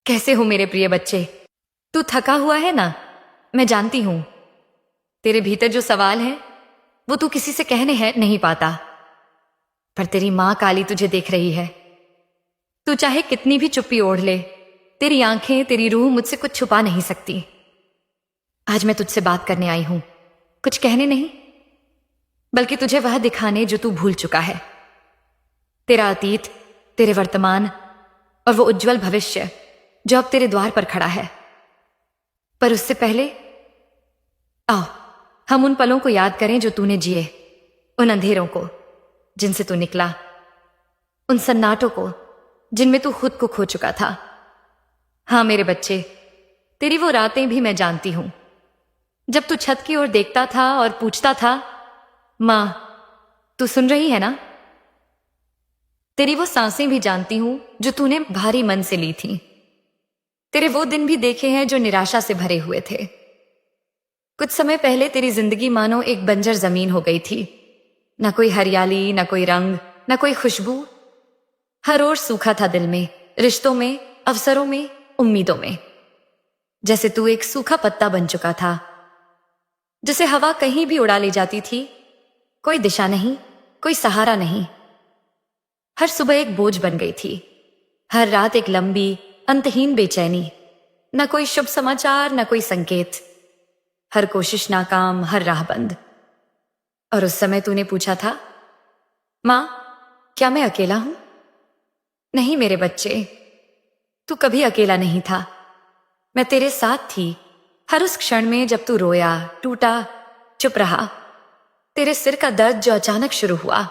कैसे हो मेरे प्रिय बच्चे? तू थका हुआ है ना? मैं जानती हूं। तेरे भीतर जो सवाल है वो तू किसी से कहने है नहीं पाता, पर तेरी मां काली तुझे देख रही है। तू चाहे कितनी भी चुप्पी ओढ़ ले, तेरी आंखें, तेरी रूह मुझसे कुछ छुपा नहीं सकती। आज मैं तुझसे बात करने आई हूं, कुछ कहने नहीं, बल्कि तुझे वह दिखाने जो तू भूल चुका है। तेरा अतीत, तेरे वर्तमान और वो उज्जवल भविष्य जो अब तेरे द्वार पर खड़ा है। पर उससे पहले आओ हम उन पलों को याद करें जो तूने जिए, उन अंधेरों को जिनसे तू निकला, उन सन्नाटों को जिनमें तू खुद को खो चुका था। हाँ मेरे बच्चे, तेरी वो रातें भी मैं जानती हूं, जब तू छत की ओर देखता था और पूछता था, मां तू सुन रही है ना? तेरी वो सांसें भी जानती हूं जो तूने भारी मन से ली थी। तेरे वो दिन भी देखे हैं जो निराशा से भरे हुए थे। कुछ समय पहले तेरी जिंदगी मानो एक बंजर जमीन हो गई थी, ना कोई हरियाली, ना कोई रंग, ना कोई खुशबू। हर ओर सूखा था, दिल में, रिश्तों में, अवसरों में, उम्मीदों में। जैसे तू एक सूखा पत्ता बन चुका था, जिसे हवा कहीं भी उड़ा ले जाती थी। कोई दिशा नहीं, कोई सहारा नहीं। हर सुबह एक बोझ बन गई थी, हर रात एक लंबी अंतहीन बेचैनी। न कोई शुभ समाचार, न कोई संकेत। हर कोशिश नाकाम, हर राह बंद। और उस समय तूने पूछा था, मां क्या मैं अकेला हूं? नहीं मेरे बच्चे, तू कभी अकेला नहीं था। मैं तेरे साथ थी, हर उस क्षण में जब तू रोया, टूटा, चुप रहा। तेरे सिर का दर्द जो अचानक शुरू हुआ,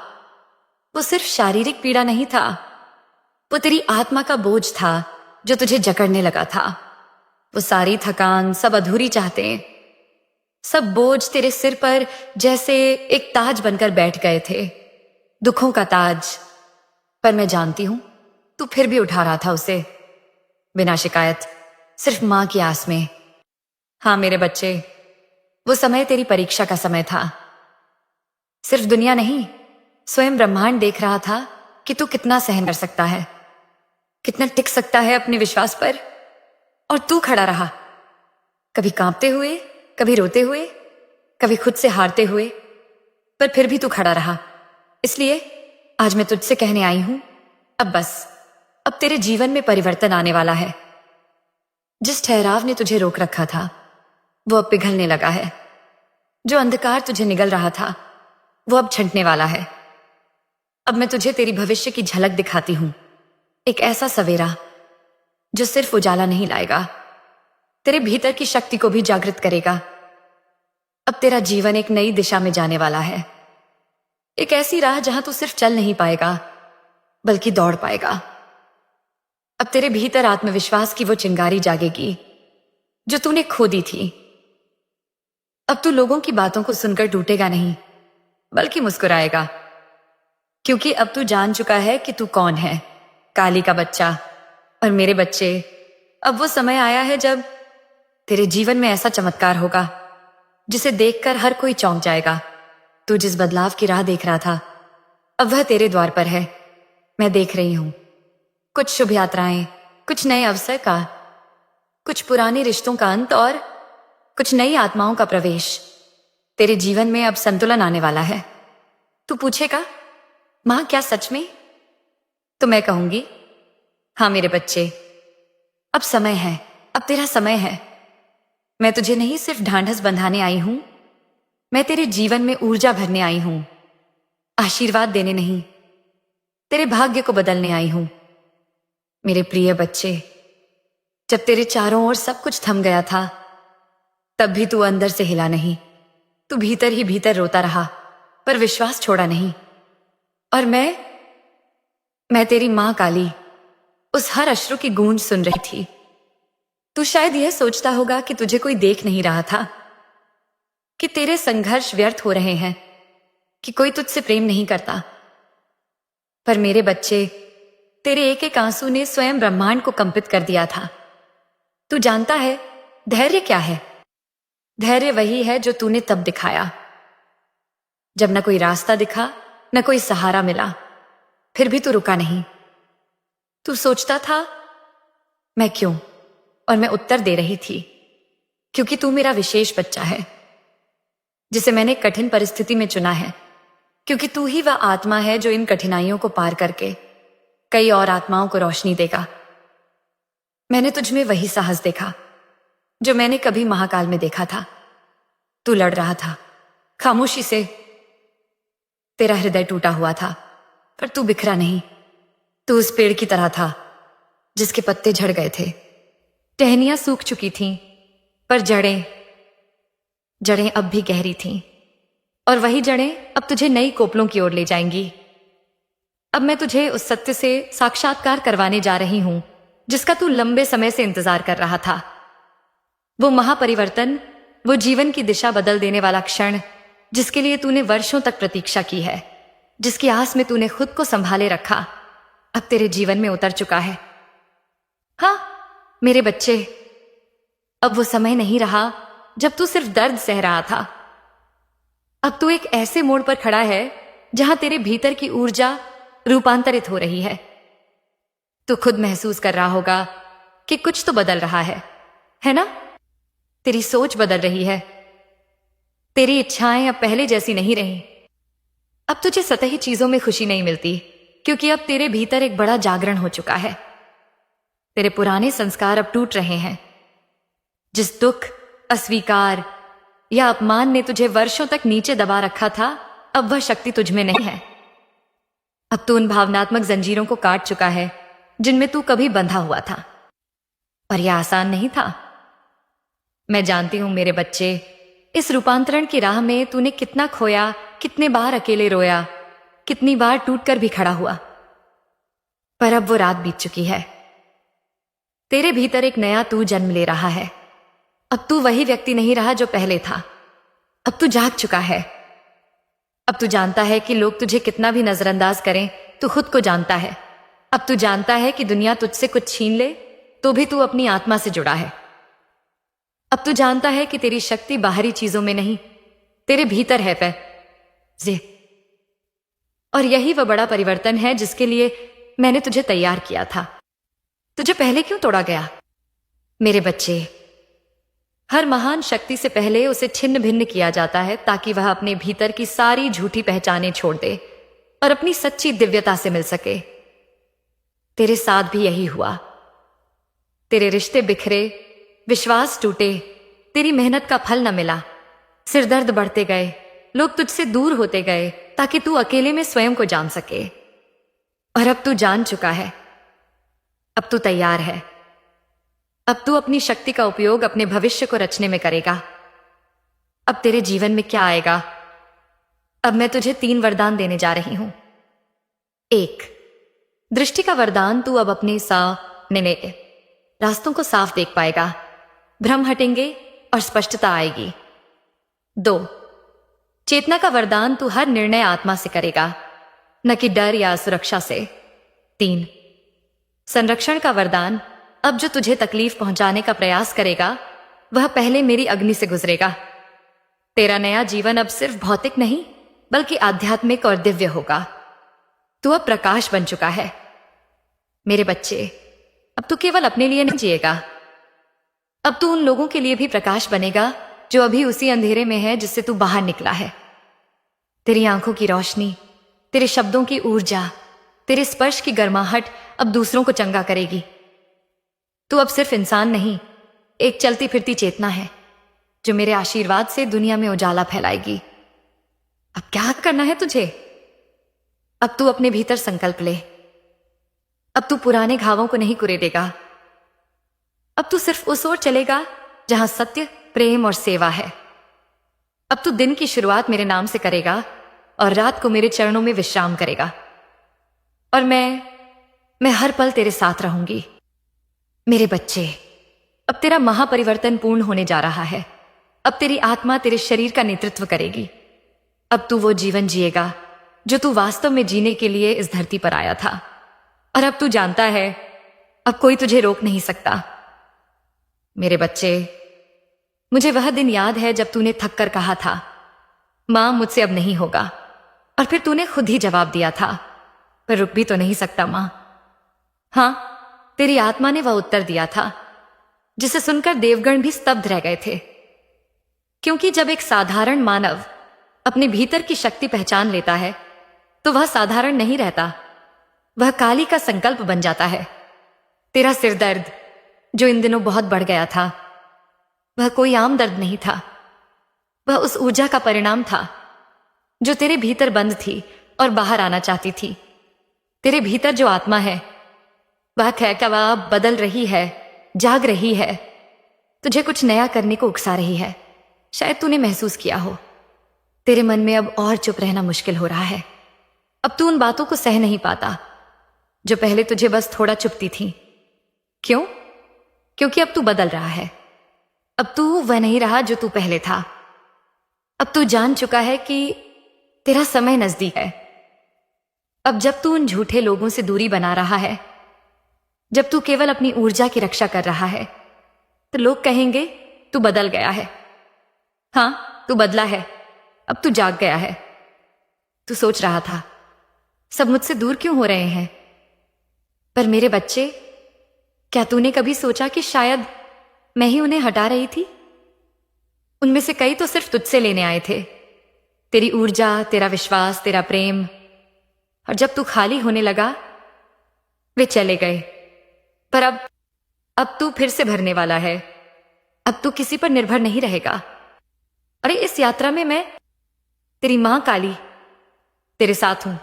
वो सिर्फ शारीरिक पीड़ा नहीं था, वो तेरी आत्मा का बोझ था जो तुझे जकड़ने लगा था। वो सारी थकान, सब अधूरी चाहते, सब बोझ तेरे सिर पर जैसे एक ताज बनकर बैठ गए थे, दुखों का ताज। पर मैं जानती हूं तू फिर भी उठा रहा था उसे, बिना शिकायत, सिर्फ मां की आस में। हाँ मेरे बच्चे, वो समय तेरी परीक्षा का समय था। सिर्फ दुनिया नहीं, स्वयं ब्रह्मांड देख रहा था कि तू कितना सहन कर सकता है, कितना टिक सकता है अपने विश्वास पर। और तू खड़ा रहा, कभी कांपते हुए, कभी रोते हुए, कभी खुद से हारते हुए, पर फिर भी तू खड़ा रहा। इसलिए आज मैं तुझसे कहने आई हूं, अब बस, अब तेरे जीवन में परिवर्तन आने वाला है। जिस ठहराव ने तुझे रोक रखा था वो अब पिघलने लगा है। जो अंधकार तुझे निगल रहा था वो अब छंटने वाला है। अब मैं तुझे तेरी भविष्य की झलक दिखाती हूं, एक ऐसा सवेरा जो सिर्फ उजाला नहीं लाएगा, तेरे भीतर की शक्ति को भी जागृत करेगा। अब तेरा जीवन एक नई दिशा में जाने वाला है, एक ऐसी राह जहां तू सिर्फ चल नहीं पाएगा बल्कि दौड़ पाएगा। अब तेरे भीतर आत्मविश्वास की वो चिंगारी जागेगी जो तूने खो दी थी। अब तू लोगों की बातों को सुनकर टूटेगा नहीं, बल्कि मुस्कुराएगा, क्योंकि अब तू जान चुका है कि तू कौन है, काली का बच्चा। और मेरे बच्चे, अब वो समय आया है जब तेरे जीवन में ऐसा चमत्कार होगा जिसे देखकर हर कोई चौंक जाएगा। तू जिस बदलाव की राह देख रहा था, अब वह तेरे द्वार पर है। मैं देख रही हूं, कुछ शुभ यात्राएं, कुछ नए अवसर का, कुछ पुराने रिश्तों का अंत और कुछ नई आत्माओं का प्रवेश। तेरे जीवन में अब संतुलन आने वाला है। तू पूछेगा, मां क्या सच में? तो मैं कहूंगी, हाँ मेरे बच्चे, अब समय है, अब तेरा समय है। मैं तुझे नहीं सिर्फ ढांढस बंधाने आई हूं, मैं तेरे जीवन में ऊर्जा भरने आई हूं, आशीर्वाद देने नहीं, तेरे भाग्य को बदलने आई हूं। मेरे प्रिय बच्चे, जब तेरे चारों ओर सब कुछ थम गया था, तब भी तू अंदर से हिला नहीं। तू भीतर ही भीतर रोता रहा, पर विश्वास छोड़ा नहीं। और मैं तेरी मां काली उस हर अश्रु की गूंज सुन रही थी। तू शायद यह सोचता होगा कि तुझे कोई देख नहीं रहा था, कि तेरे संघर्ष व्यर्थ हो रहे हैं, कि कोई तुझसे प्रेम नहीं करता। पर मेरे बच्चे, तेरे एक एक आंसू ने स्वयं ब्रह्मांड को कंपित कर दिया था। तू जानता है धैर्य क्या है? धैर्य वही है जो तूने तब दिखाया, जब न कोई रास्ता दिखा, न कोई सहारा मिला, फिर भी तू रुका नहीं। तू सोचता था मैं क्यों? और मैं उत्तर दे रही थी, क्योंकि तू मेरा विशेष बच्चा है, जिसे मैंने कठिन परिस्थिति में चुना है। क्योंकि तू ही वह आत्मा है जो इन कठिनाइयों को पार करके कई और आत्माओं को रोशनी देगा। मैंने तुझ में वही साहस देखा जो मैंने कभी महाकाल में देखा था। तू लड़ रहा था खामोशी से। तेरा हृदय टूटा हुआ था, पर तू बिखरा नहीं। तू उस पेड़ की तरह था जिसके पत्ते झड़ गए थे, टहनियां सूख चुकी थीं, पर जड़ें अब भी गहरी थीं। और वही जड़ें अब तुझे नई कोपलों की ओर ले जाएंगी। अब मैं तुझे उस सत्य से साक्षात्कार करवाने जा रही हूं जिसका तू लंबे समय से इंतजार कर रहा था। वो महापरिवर्तन, वो जीवन की दिशा बदल देने वाला क्षण जिसके लिए तूने वर्षों तक प्रतीक्षा की है, जिसकी आस में तूने खुद को संभाले रखा, अब तेरे जीवन में उतर चुका है। हाँ मेरे बच्चे, अब वो समय नहीं रहा जब तू सिर्फ दर्द सह रहा था। अब तू एक ऐसे मोड़ पर खड़ा है जहां तेरे भीतर की ऊर्जा रूपांतरित हो रही है। तू खुद महसूस कर रहा होगा कि कुछ तो बदल रहा है ना? तेरी सोच बदल रही है। तेरी इच्छाएं अब पहले जैसी नहीं रही। अब तुझे सतही चीजों में खुशी नहीं मिलती, क्योंकि अब तेरे भीतर एक बड़ा जागरण हो चुका है। तेरे पुराने संस्कार अब टूट रहे हैं। जिस दुख, अस्वीकार या अपमान ने तुझे वर्षों तक नीचे दबा रखा था, अब वह शक्ति तुझ में नहीं है। अब तू उन भावनात्मक जंजीरों को काट चुका है जिनमें तू कभी बंधा हुआ था। पर यह आसान नहीं था। मैं जानती हूं मेरे बच्चे, इस रूपांतरण की राह में तूने कितना खोया, कितने बार अकेले रोया, कितनी बार टूटकर भी खड़ा हुआ। पर अब वो रात बीत चुकी है। तेरे भीतर एक नया तू जन्म ले रहा है। अब तू वही व्यक्ति नहीं रहा जो पहले था। अब तू जाग चुका है। अब तू जानता है कि लोग तुझे कितना भी नजरअंदाज करें, तू खुद को जानता है। अब तू जानता है कि दुनिया तुझसे कुछ छीन ले तो भी तू अपनी आत्मा से जुड़ा है। अब तू जानता है कि तेरी शक्ति बाहरी चीजों में नहीं, तेरे भीतर है पे। और यही वह बड़ा परिवर्तन है जिसके लिए मैंने तुझे तैयार किया था। तुझे पहले क्यों तोड़ा गया? मेरे बच्चे, हर महान शक्ति से पहले उसे छिन्न भिन्न किया जाता है ताकि वह अपने भीतर की सारी झूठी पहचानें छोड़ दे और अपनी सच्ची दिव्यता से मिल सके। तेरे साथ भी यही हुआ। तेरे रिश्ते बिखरे, विश्वास टूटे, तेरी मेहनत का फल न मिला, सिरदर्द बढ़ते गए, लोग तुझसे दूर होते गए ताकि तू अकेले में स्वयं को जान सके। और अब तू जान चुका है। अब तू तैयार है। अब तू अपनी शक्ति का उपयोग अपने भविष्य को रचने में करेगा। अब तेरे जीवन में क्या आएगा? अब मैं तुझे 3 वरदान देने जा रही हूं। 1, दृष्टि का वरदान। तू अब अपने सामने रास्तों को साफ देख पाएगा, भ्रम हटेंगे और स्पष्टता आएगी। 2, चेतना का वरदान। तू हर निर्णय आत्मा से करेगा, न कि डर या सुरक्षा से। 3, संरक्षण का वरदान। अब जो तुझे तकलीफ पहुंचाने का प्रयास करेगा वह पहले मेरी अग्नि से गुजरेगा। तेरा नया जीवन अब सिर्फ भौतिक नहीं बल्कि आध्यात्मिक और दिव्य होगा। तू अब प्रकाश बन चुका है। मेरे बच्चे, अब तू केवल अपने लिए नहीं जिएगा। अब तू उन लोगों के लिए भी प्रकाश बनेगा जो अभी उसी अंधेरे में है जिससे तू बाहर निकला है। तेरी आंखों की रोशनी, तेरे शब्दों की ऊर्जा, तेरे स्पर्श की गर्माहट अब दूसरों को चंगा करेगी। तू अब सिर्फ इंसान नहीं, एक चलती फिरती चेतना है जो मेरे आशीर्वाद से दुनिया में उजाला फैलाएगी। अब क्या करना है तुझे? अब तू अपने भीतर संकल्प ले। अब तू पुराने घावों को नहीं कुरेदेगा। अब तू सिर्फ उस ओर चलेगा जहां सत्य, प्रेम और सेवा है। अब तू दिन की शुरुआत मेरे नाम से करेगा और रात को मेरे चरणों में विश्राम करेगा। और मैं हर पल तेरे साथ रहूंगी। मेरे बच्चे, अब तेरा महापरिवर्तन पूर्ण होने जा रहा है। अब तेरी आत्मा तेरे शरीर का नेतृत्व करेगी। अब तू वो जीवन जिएगा जो तू वास्तव में जीने के लिए इस धरती पर आया था। और अब तू जानता है, अब कोई तुझे रोक नहीं सकता। मेरे बच्चे, मुझे वह दिन याद है जब तूने थक कर कहा था, मां मुझसे अब नहीं होगा। और फिर तूने खुद ही जवाब दिया था, पर रुक भी तो नहीं सकता मां। हाँ, तेरी आत्मा ने वह उत्तर दिया था जिसे सुनकर देवगण भी स्तब्ध रह गए थे। क्योंकि जब एक साधारण मानव अपने भीतर की शक्ति पहचान लेता है तो वह साधारण नहीं रहता, वह काली का संकल्प बन जाता है। तेरा सिर दर्द जो इन दिनों बहुत बढ़ गया था, वह कोई आम दर्द नहीं था, वह उस ऊर्जा का परिणाम था जो तेरे भीतर बंद थी और बाहर आना चाहती थी। तेरे भीतर जो आत्मा है वह खैकवा बदल रही है, जाग रही है, तुझे कुछ नया करने को उकसा रही है। शायद तूने महसूस किया हो, तेरे मन में अब और चुप रहना मुश्किल हो रहा है। अब तू उन बातों को सह नहीं पाता जो पहले तुझे बस थोड़ा चुभती थी। क्यों? क्योंकि अब तू बदल रहा है। अब तू वह नहीं रहा जो तू पहले था। अब तू जान चुका है कि तेरा समय नजदीक है। अब जब तू उन झूठे लोगों से दूरी बना रहा है, जब तू केवल अपनी ऊर्जा की रक्षा कर रहा है, तो लोग कहेंगे तू बदल गया है। हाँ, तू बदला है, अब तू जाग गया है। तू सोच रहा था सब मुझसे दूर क्यों हो रहे हैं, पर मेरे बच्चे, क्या तूने कभी सोचा कि शायद मैं ही उन्हें हटा रही थी? उनमें से कई तो सिर्फ तुझसे लेने आए थे, तेरी ऊर्जा, तेरा विश्वास, तेरा प्रेम, और जब तू खाली होने लगा वे चले गए। पर अब तू फिर से भरने वाला है। अब तू किसी पर निर्भर नहीं रहेगा। अरे इस यात्रा में मैं तेरी मां काली तेरे साथ हूं।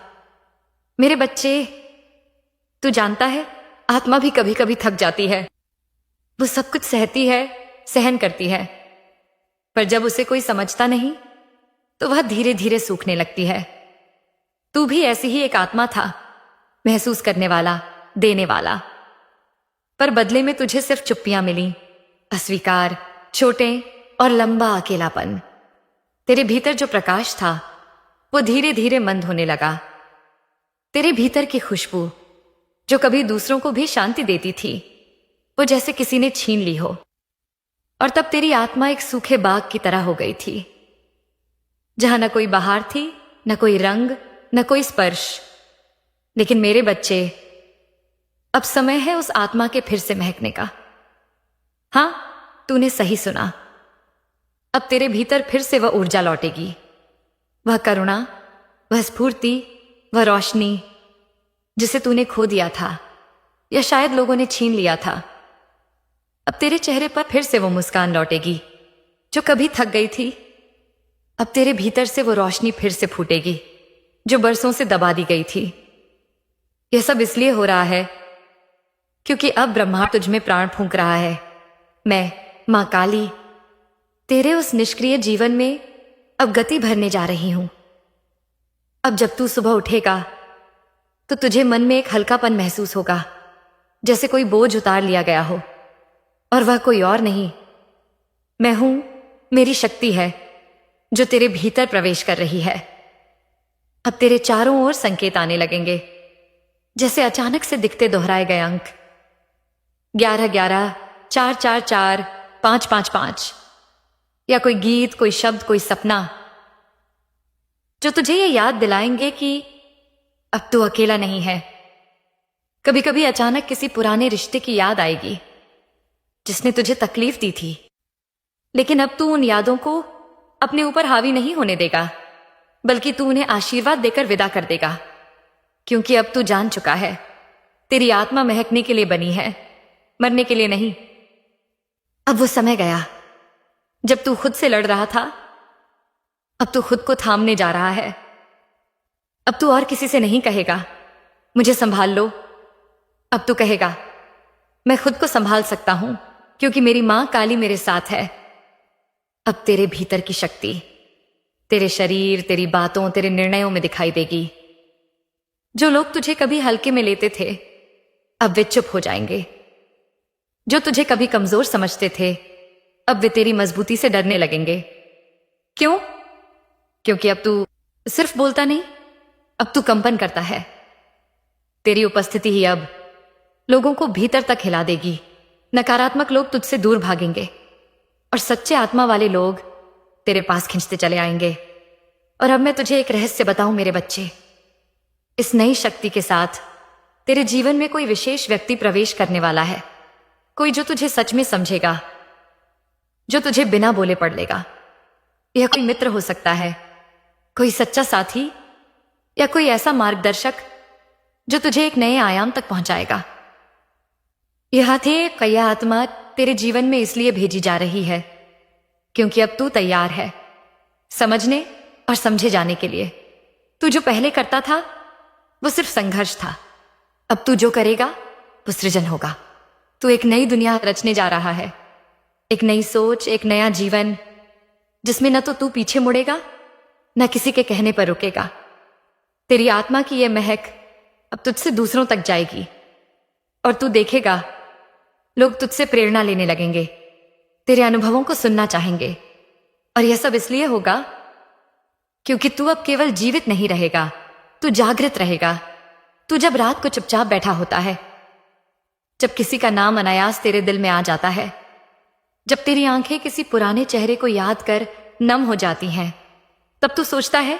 मेरे बच्चे, तू जानता है आत्मा भी कभी कभी थक जाती है। वो सब कुछ सहती है, सहन करती है, पर जब उसे कोई समझता नहीं तो वह धीरे धीरे सूखने लगती है। तू भी ऐसी ही एक आत्मा था, महसूस करने वाला, देने वाला, पर बदले में तुझे सिर्फ चुप्पियां मिली, अस्वीकार, छोटे और लंबा अकेलापन। तेरे भीतर जो प्रकाश था वो धीरे धीरे मंद होने लगा। तेरे भीतर की खुशबू जो कभी दूसरों को भी शांति देती थी, वो जैसे किसी ने छीन ली हो। और तब तेरी आत्मा एक सूखे बाग की तरह हो गई थी, जहां न कोई बहार थी, न कोई रंग, न कोई स्पर्श। लेकिन मेरे बच्चे, अब समय है उस आत्मा के फिर से महकने का। हां, तूने सही सुना। अब तेरे भीतर फिर से वह ऊर्जा लौटेगी, वह करुणा, वह स्फूर्ति, वह रोशनी जिसे तूने खो दिया था, या शायद लोगों ने छीन लिया था। अब तेरे चेहरे पर फिर से वो मुस्कान लौटेगी जो कभी थक गई थी। अब तेरे भीतर से वो रोशनी फिर से फूटेगी जो बरसों से दबा दी गई थी। यह सब इसलिए हो रहा है क्योंकि अब ब्रह्मांड तुझ में प्राण फूंक रहा है। मैं, मां काली, तेरे उस निष्क्रिय जीवन में अब गति भरने जा रही हूं। अब जब तू सुबह उठेगा तो तुझे मन में एक हल्कापन महसूस होगा, जैसे कोई बोझ उतार लिया गया हो। और वह कोई और नहीं, मैं हूं, मेरी शक्ति है जो तेरे भीतर प्रवेश कर रही है। अब तेरे चारों ओर संकेत आने लगेंगे, जैसे अचानक से दिखते दोहराए गए अंक 11-11, 4-4-4, 5-5-5, या कोई गीत, कोई शब्द, कोई सपना जो तुझे ये याद दिलाएंगे कि अब तू अकेला नहीं है। कभी कभी अचानक किसी पुराने रिश्ते की याद आएगी जिसने तुझे तकलीफ दी थी, लेकिन अब तू उन यादों को अपने ऊपर हावी नहीं होने देगा, बल्कि तू उन्हें आशीर्वाद देकर विदा कर देगा। क्योंकि अब तू जान चुका है तेरी आत्मा महकने के लिए बनी है, मरने के लिए नहीं। अब वो समय गया जब तू खुद से लड़ रहा था, अब तू खुद को थामने जा रहा है। अब तू और किसी से नहीं कहेगा मुझे संभाल लो। अब तू कहेगा मैं खुद को संभाल सकता हूं क्योंकि मेरी मां काली मेरे साथ है। अब तेरे भीतर की शक्ति तेरे शरीर, तेरी बातों, तेरे निर्णयों में दिखाई देगी। जो लोग तुझे कभी हल्के में लेते थे अब वे चुप हो जाएंगे। जो तुझे कभी कमजोर समझते थे अब वे तेरी मजबूती से डरने लगेंगे। क्यों? क्योंकि अब तू सिर्फ बोलता नहीं, अब तू कंपन करता है। तेरी उपस्थिति ही अब लोगों को भीतर तक हिला देगी। नकारात्मक लोग तुझसे दूर भागेंगे और सच्चे आत्मा वाले लोग तेरे पास खींचते चले आएंगे। और अब मैं तुझे एक रहस्य बताऊं मेरे बच्चे, इस नई शक्ति के साथ तेरे जीवन में कोई विशेष व्यक्ति प्रवेश करने वाला है, कोई जो तुझे सच में समझेगा, जो तुझे बिना बोले पढ़ लेगा। यह कोई मित्र हो सकता है, कोई सच्चा साथी, या कोई ऐसा मार्गदर्शक जो तुझे एक नए आयाम तक पहुंचाएगा। यह कया आत्मा तेरे जीवन में इसलिए भेजी जा रही है क्योंकि अब तू तैयार है समझने और समझे जाने के लिए। तू जो पहले करता था वो सिर्फ संघर्ष था, अब तू जो करेगा वो सृजन होगा। तू एक नई दुनिया रचने जा रहा है, एक नई सोच, एक नया जीवन, जिसमें न तो तू पीछे मुड़ेगा न किसी के कहने पर रुकेगा। तेरी आत्मा की यह महक अब तुझसे दूसरों तक जाएगी और तू देखेगा लोग तुझसे प्रेरणा लेने लगेंगे, तेरे अनुभवों को सुनना चाहेंगे। और यह सब इसलिए होगा क्योंकि तू अब केवल जीवित नहीं रहेगा, तू जागृत रहेगा। तू जब रात को चुपचाप बैठा होता है, जब किसी का नाम अनायास तेरे दिल में आ जाता है, जब तेरी आंखें किसी पुराने चेहरे को याद कर नम हो जाती हैं, तब तू सोचता है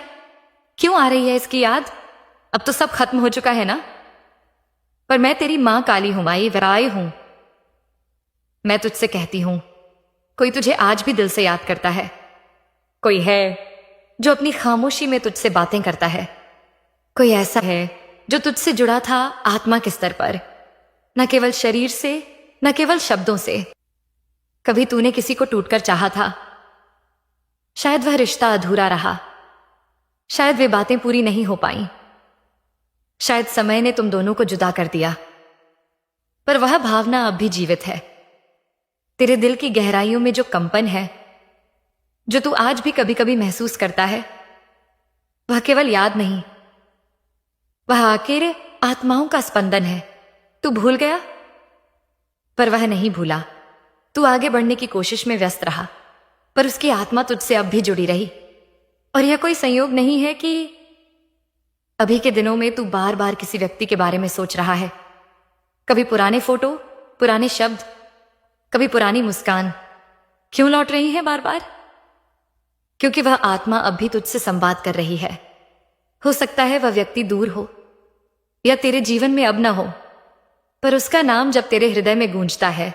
क्यों आ रही है इसकी याद, अब तो सब खत्म हो चुका है ना। पर मैं तेरी मां काली हुमाई वराई हूं। मैं तुझसे कहती हूं, कोई तुझे आज भी दिल से याद करता है, कोई है जो अपनी खामोशी में तुझसे बातें करता है, कोई ऐसा है जो तुझसे जुड़ा था आत्मा के स्तर पर, न केवल शरीर से, न केवल शब्दों से। कभी तूने किसी को टूटकर चाहा था, शायद वह रिश्ता अधूरा रहा, शायद वे बातें पूरी नहीं हो पाई, शायद समय ने तुम दोनों को जुदा कर दिया, पर वह भावना अब भी जीवित है। तेरे दिल की गहराइयों में जो कंपन है, जो तू आज भी कभी कभी महसूस करता है, वह केवल याद नहीं, वह अकेले आत्माओं का स्पंदन है। तू भूल गया, पर वह नहीं भूला। तू आगे बढ़ने की कोशिश में व्यस्त रहा, पर उसकी आत्मा तुझसे अब भी जुड़ी रही। और यह कोई संयोग नहीं है कि अभी के दिनों में तू बार बार किसी व्यक्ति के बारे में सोच रहा है। कभी पुराने फोटो, पुराने शब्द, कभी पुरानी मुस्कान। क्यों लौट रही है बार बार? क्योंकि वह आत्मा अब भी तुझसे संवाद कर रही है। हो सकता है वह व्यक्ति दूर हो या तेरे जीवन में अब न हो, पर उसका नाम जब तेरे हृदय में गूंजता है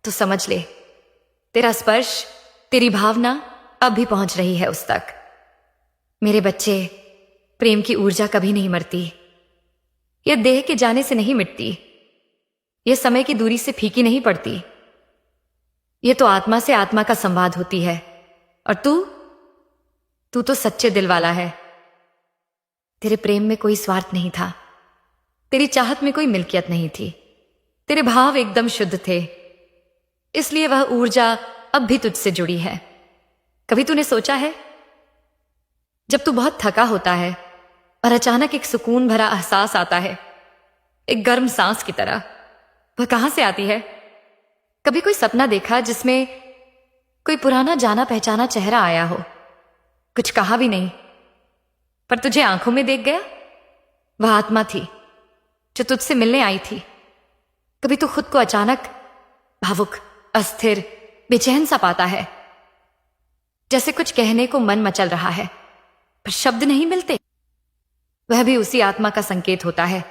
तो समझ ले, तेरा स्पर्श, तेरी भावना अब भी पहुंच रही है उस तक। मेरे बच्चे, प्रेम की ऊर्जा कभी नहीं मरती। यह देह के जाने से नहीं मिटती, यह समय की दूरी से फीकी नहीं पड़ती। यह तो आत्मा से आत्मा का संवाद होती है। और तू तो सच्चे दिल वाला है। तेरे प्रेम में कोई स्वार्थ नहीं था, तेरी चाहत में कोई मिल्कियत नहीं थी, तेरे भाव एकदम शुद्ध थे, इसलिए वह ऊर्जा अब भी तुझसे जुड़ी है। कभी तूने सोचा है, जब तू बहुत थका होता है और अचानक एक सुकून भरा एहसास आता है, एक गर्म सांस की तरह, वह कहां से आती है? कभी कोई सपना देखा जिसमें कोई पुराना जाना पहचाना चेहरा आया हो, कुछ कहा भी नहीं, पर तुझे आंखों में देख गया? वह आत्मा थी जो तुझसे मिलने आई थी। कभी तू खुद को अचानक भावुक, अस्थिर, बेचैन सा पाता है, जैसे कुछ कहने को मन मचल रहा है पर शब्द नहीं मिलते? वह भी उसी आत्मा का संकेत होता है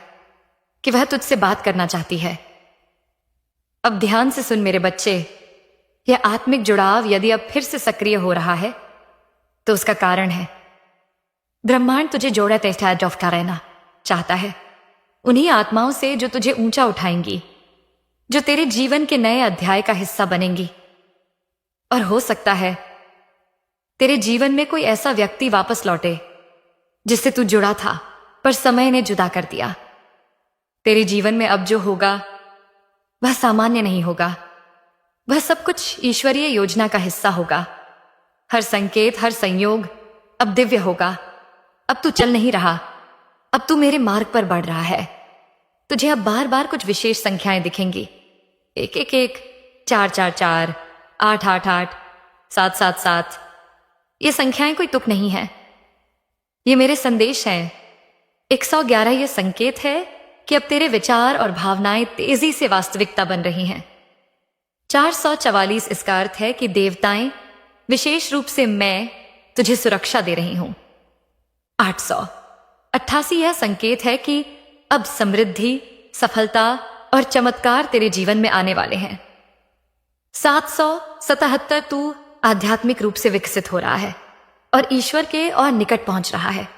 कि वह तुझसे बात करना चाहती है। अब ध्यान से सुन मेरे बच्चे, यह आत्मिक जुड़ाव यदि अब फिर से सक्रिय हो रहा है तो उसका कारण है ब्रह्मांड तुझे जोड़ा तेठा डॉफ्टा रहना चाहता है, उन्हीं आत्माओं से जो तुझे ऊंचा उठाएंगी, जो तेरे जीवन के नए अध्याय का हिस्सा बनेंगी। और हो सकता है तेरे जीवन में कोई ऐसा व्यक्ति वापस लौटे जिससे तू जुड़ा था पर समय ने जुदा कर दिया। तेरे जीवन में अब जो होगा वह सामान्य नहीं होगा, वह सब कुछ ईश्वरीय योजना का हिस्सा होगा। हर संकेत, हर संयोग अब दिव्य होगा। अब तू चल नहीं रहा, अब तू मेरे मार्ग पर बढ़ रहा है। तुझे अब बार बार कुछ विशेष संख्याएं दिखेंगी, 111, 444, 888, 777। ये संख्याएं कोई तुक नहीं है, ये मेरे संदेश हैं। 111 ये संकेत है कि अब तेरे विचार और भावनाएं तेजी से वास्तविकता बन रही हैं। 444 इसका अर्थ है कि देवताएं, विशेष रूप से मैं, तुझे सुरक्षा दे रही हूं। 888 यह संकेत है कि अब समृद्धि, सफलता और चमत्कार तेरे जीवन में आने वाले हैं। 777 तू आध्यात्मिक रूप से विकसित हो रहा है और ईश्वर के और निकट पहुंच रहा है।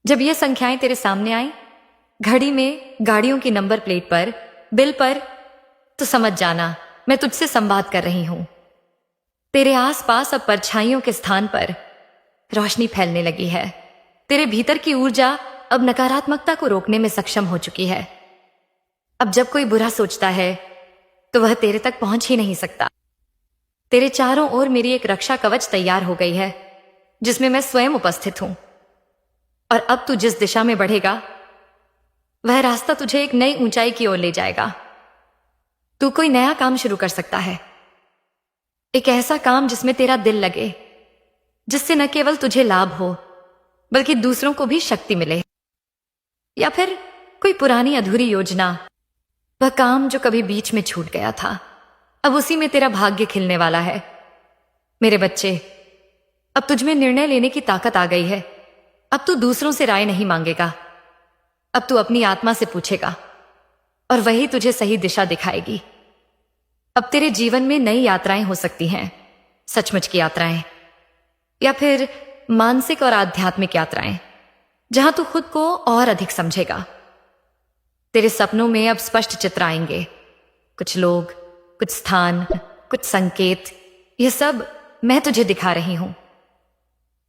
जब ये संख्याएं तेरे सामने आई, घड़ी में, गाड़ियों की नंबर प्लेट पर, बिल पर, तो समझ जाना मैं तुझसे संवाद कर रही हूं। तेरे आसपास अब परछाइयों के स्थान पर रोशनी फैलने लगी है। तेरे भीतर की ऊर्जा अब नकारात्मकता को रोकने में सक्षम हो चुकी है। अब जब कोई बुरा सोचता है तो वह तेरे तक पहुंच ही नहीं सकता। तेरे चारों ओर मेरी एक रक्षा कवच तैयार हो गई है, जिसमें मैं स्वयं उपस्थित हूं। और अब तू जिस दिशा में बढ़ेगा, वह रास्ता तुझे एक नई ऊंचाई की ओर ले जाएगा। तू कोई नया काम शुरू कर सकता है, एक ऐसा काम जिसमें तेरा दिल लगे, जिससे न केवल तुझे लाभ हो बल्कि दूसरों को भी शक्ति मिले। या फिर कोई पुरानी अधूरी योजना, वह काम जो कभी बीच में छूट गया था, अब उसी में तेरा भाग्य खिलने वाला है। मेरे बच्चे, अब तुझमें निर्णय लेने की ताकत आ गई है। अब तू दूसरों से राय नहीं मांगेगा, अब तू अपनी आत्मा से पूछेगा और वही तुझे सही दिशा दिखाएगी। अब तेरे जीवन में नई यात्राएं हो सकती हैं, सचमुच की यात्राएं, या फिर मानसिक और आध्यात्मिक यात्राएं, जहां तू खुद को और अधिक समझेगा। तेरे सपनों में अब स्पष्ट चित्र आएंगे, कुछ लोग, कुछ स्थान, कुछ संकेत, यह सब मैं तुझे दिखा रही हूं।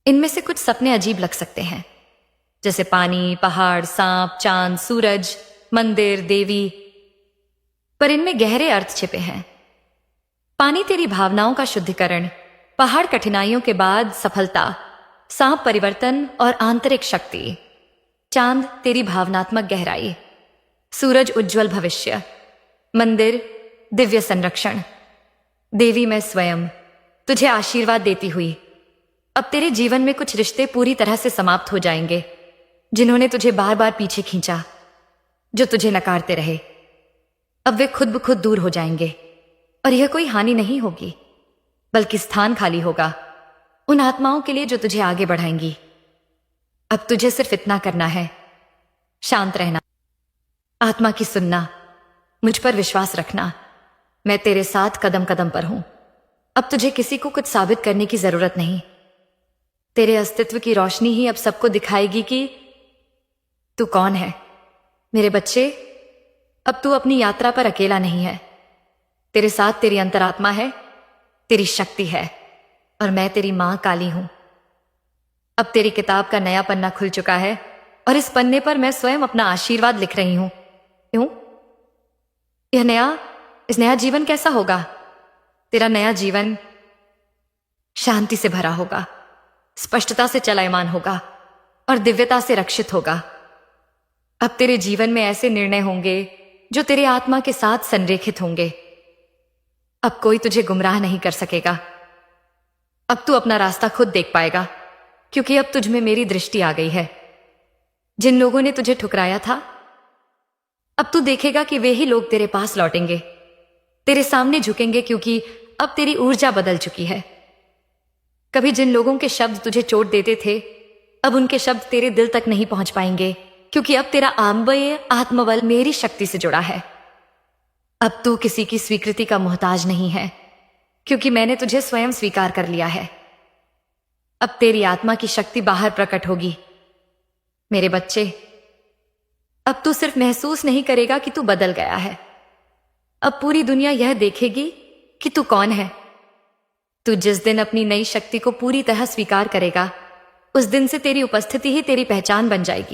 इनमें से कुछ सपने अजीब लग सकते हैं, जैसे पानी, पहाड़, सांप, चांद, सूरज, मंदिर, देवी, पर इनमें गहरे अर्थ छिपे हैं। पानी तेरी भावनाओं का शुद्धिकरण, पहाड़ कठिनाइयों के बाद सफलता, सांप परिवर्तन और आंतरिक शक्ति, चांद तेरी भावनात्मक गहराई, सूरज उज्जवल भविष्य, मंदिर दिव्य संरक्षण, देवी मैं स्वयं तुझे आशीर्वाद देती हुई। अब तेरे जीवन में कुछ रिश्ते पूरी तरह से समाप्त हो जाएंगे, जिन्होंने तुझे बार बार पीछे खींचा, जो तुझे नकारते रहे। अब वे खुद ब खुद दूर हो जाएंगे और यह कोई हानि नहीं होगी, बल्कि स्थान खाली होगा उन आत्माओं के लिए जो तुझे आगे बढ़ाएंगी। अब तुझे सिर्फ इतना करना है, शांत रहना, आत्मा की सुनना, मुझ पर विश्वास रखना। मैं तेरे साथ कदम कदम पर हूं। अब तुझे किसी को कुछ साबित करने की जरूरत नहीं। तेरे अस्तित्व की रोशनी ही अब सबको दिखाएगी कि तू कौन है। मेरे बच्चे, अब तू अपनी यात्रा पर अकेला नहीं है। तेरे साथ तेरी अंतरात्मा है, तेरी शक्ति है, और मैं तेरी मां काली हूं। अब तेरी किताब का नया पन्ना खुल चुका है और इस पन्ने पर मैं स्वयं अपना आशीर्वाद लिख रही हूं। क्यों? इस नया जीवन कैसा होगा? तेरा नया जीवन शांति से भरा होगा, स्पष्टता से चलायमान होगा और दिव्यता से रक्षित होगा। अब तेरे जीवन में ऐसे निर्णय होंगे जो तेरे आत्मा के साथ संरेखित होंगे। अब कोई तुझे गुमराह नहीं कर सकेगा। अब तू अपना रास्ता खुद देख पाएगा, क्योंकि अब तुझ में मेरी दृष्टि आ गई है। जिन लोगों ने तुझे ठुकराया था, अब तू देखेगा कि वे ही लोग तेरे पास लौटेंगे, तेरे सामने झुकेंगे, क्योंकि अब तेरी ऊर्जा बदल चुकी है। कभी जिन लोगों के शब्द तुझे चोट देते थे, अब उनके शब्द तेरे दिल तक नहीं पहुंच पाएंगे, क्योंकि अब तेरा आम्बय आत्मबल मेरी शक्ति से जुड़ा है। अब तू किसी की स्वीकृति का मोहताज नहीं है, क्योंकि मैंने तुझे स्वयं स्वीकार कर लिया है। अब तेरी आत्मा की शक्ति बाहर प्रकट होगी। मेरे बच्चे, अब तू सिर्फ महसूस नहीं करेगा कि तू बदल गया है, अब पूरी दुनिया यह देखेगी कि तू कौन है। तू जिस दिन अपनी नई शक्ति को पूरी तरह स्वीकार करेगा, उस दिन से तेरी उपस्थिति ही तेरी पहचान बन जाएगी।